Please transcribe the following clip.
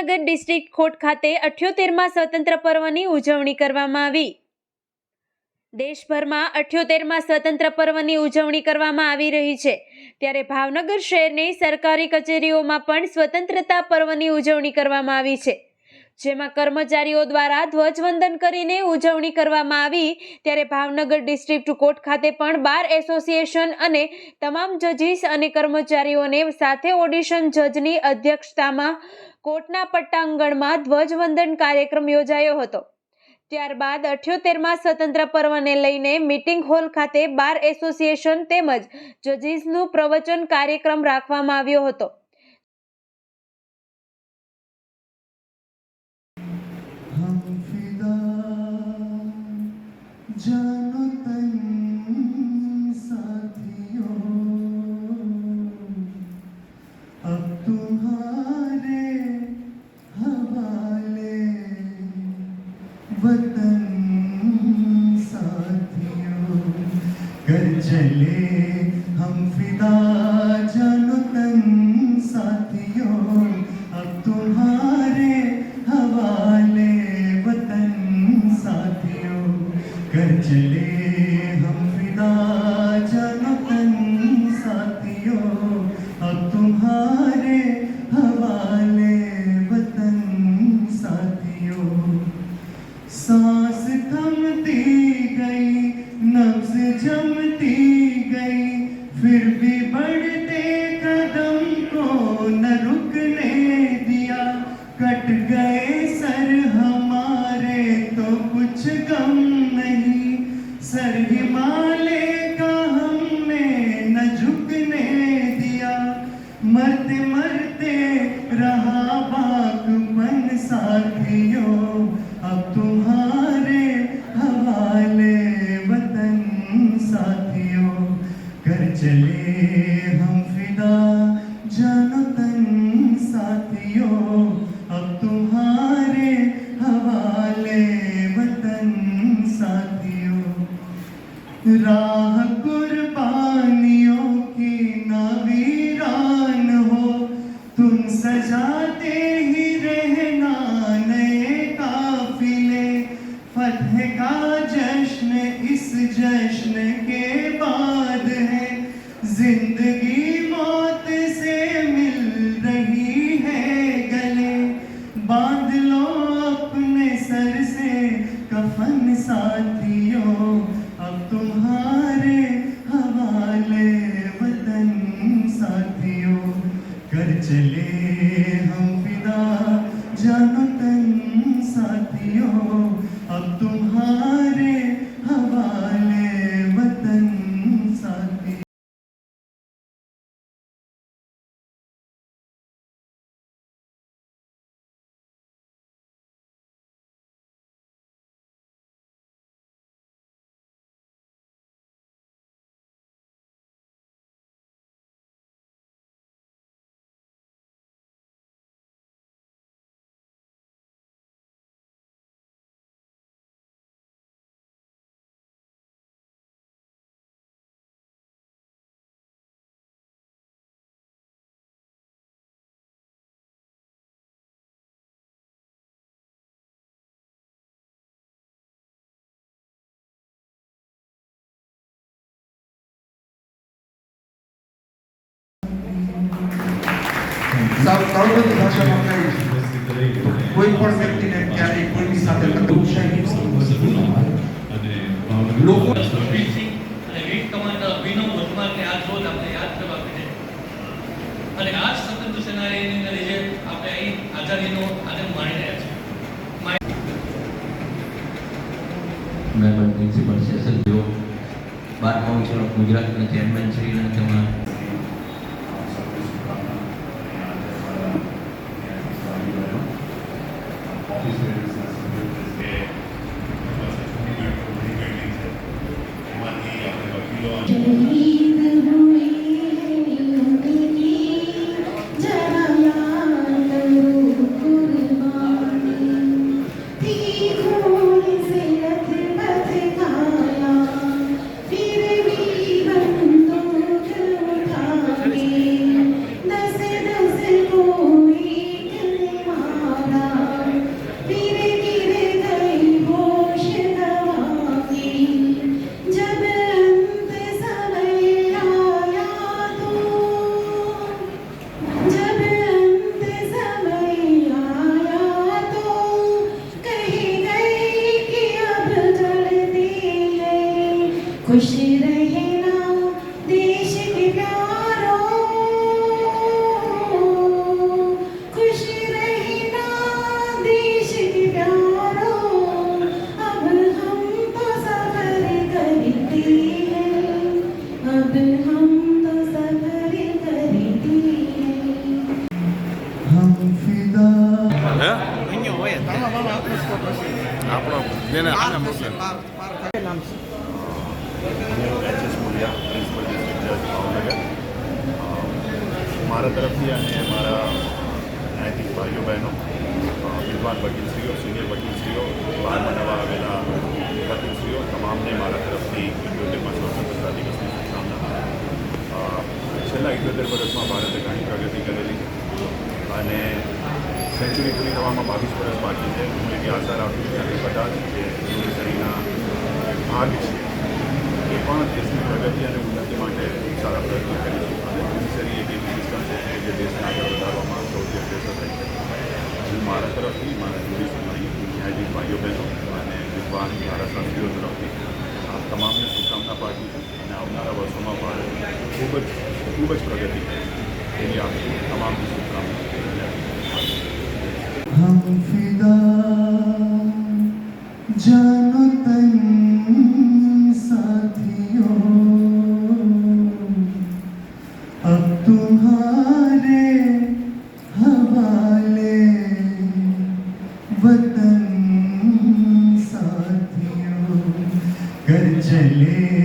Bhavnagar district court ખાતે 78મા સ્વતંત્ર પર્વની ઉજવણી કરવામાં આવી। દેશભરમાં 78મા સ્વતંત્ર પર્વની ઉજવણી કરવામાં આવી રહી છે, ત્યારે ભાવનગર શહેરની સરકારી કચેરીઓમાં પણ સ્વતંત્રતા પર્વની ઉજવણી કરવામાં આવી છે, જેમાં કર્મચારીઓ દ્વારા ધ્વજવંદન કરીને ઉજવણી કરવામાં આવી। ત્યારે ભાવનગર ડિસ્ટ્રિક્ટ કોર્ટ ખાતે પણ બાર એસોસિએશન અને તમામ જજીસ અને કર્મચારીઓને સાથે ઓડિશન જજની અધ્યક્ષતામાં કોર્ટના પટ્ટાંગણમાં ધ્વજવંદન કાર્યક્રમ યોજાયો હતો। ત્યારબાદ 78મા સ્વતંત્ર પર્વને લઈને મીટિંગ હોલ ખાતે બાર એસોસિએશન તેમજ જજીસનું પ્રવચન કાર્યક્રમ રાખવામાં આવ્યો હતો। जानो तन साथियों, अब तुम्हारे हवाले वतन साथियों, कर चले हम फिदा। जानो तन साथियों, अब तुम्हारे हवाले वतन साथियों, कर चले हम फिदा। जानो तन साथियों, अब तुम्हारे हवाले वतन साथियों। सांस थमती गई, नब्ज जमती गई, फिर भी बढ़ते कदम को न रुकने दिया। कट गए सर हमारे तो कुछ गम नहीं, सर हिमालय का हमने न झुकने दिया। मरते मरते रहा बागपन साथियों, अब तुम्हारे हवाले वतन साथियों, कर चले हम फिदा। जानो तन साथियों, अब तुम्हारे हवाले वतन साथियों। राह कुर्बानियों की ना वीरान हो, तुम सजाते ही रहना नए काफिले। फतह का जश्न इस जश्न के बाद है, जिंदगी मौत से मिल रही है गले। बांध लो अपने सर से कफन साथियों, अब तुम्हारे हवाले वतन साथियों, कर चले हम फिदा। जानो तन साथियों, अब तुम्हारे हवाले वतन साथियों। સાર્વત્રિક ભાષામાં કહે છે, કોઈ પણ વ્યક્તિને ક્યારેય કોઈની સાથે લોકો અને વીર કમાન્ડર અભિનવ વર્તમાનને આજ રોજ આપણે યાદ કરવા પડે અને આ સ્વતંત્ર સેનાનીને લીધે આપણે અહીં આઝાદીનો આનંદ માણી રહ્યા છીએ। મેં પ્રિન્સિપલ સેશન જો 12મા વિષયનો ગુજરાતના ચેરમેન શ્રી અને તેમાં આપણો બેને આને મોકલે હું એચ.એસ. મુલિયા પ્રિન્સિપલ ડિસ્ટ્રિક્ટ જજ ભાવનગર મારા તરફથી અને મારા ન્યાયાધીશ ભાઈઓ બહેનો વિદ્વાન વકીલશ્રીઓ સિનિયર વકીલશ્રીઓ બહારમાં નવા આવેલા વકીલશ્રીઓ તમામને મારા તરફથી 78મા સ્વતંત્રતા દિવસની શુભકામના. છેલ્લા 78 વર્ષમાં ભારતે ઘણી પ્રગતિ કરેલી અને સેન્ચુરી પૂરી થવામાં 22 વર્ષ બાકી છે. હું એવી આશા રાખું છું કે બધા જ જે યુનિવર્સિટીના ભાગ છે એ પણ દેશની પ્રગતિ અને ઉન્નતિ માટે સારા પ્રયત્નો કરીશું અને જ્યુડિશરી એક એવી સિસ્ટમ છે કે જે દેશને આગળ વધારવામાં સૌથી અગ્રેસર રહી છે. હું મારા તરફથી મારા જ્યુડિશરીના ન્યાયાધીશ ભાઈઓ બહેનો અને વિદ્વાન ધારાશાસ્ત્રીઓ તરફથી આ તમામને શુભકામના પાઠવું છું અને આવનારા વર્ષોમાં ભારત ખૂબ જ પ્રગતિ કરે એવી આપણી તમામની શુભકામના. हम फिदा जानो तन साथियों अब तुम्हारे हवाले वतन साथियों कर चले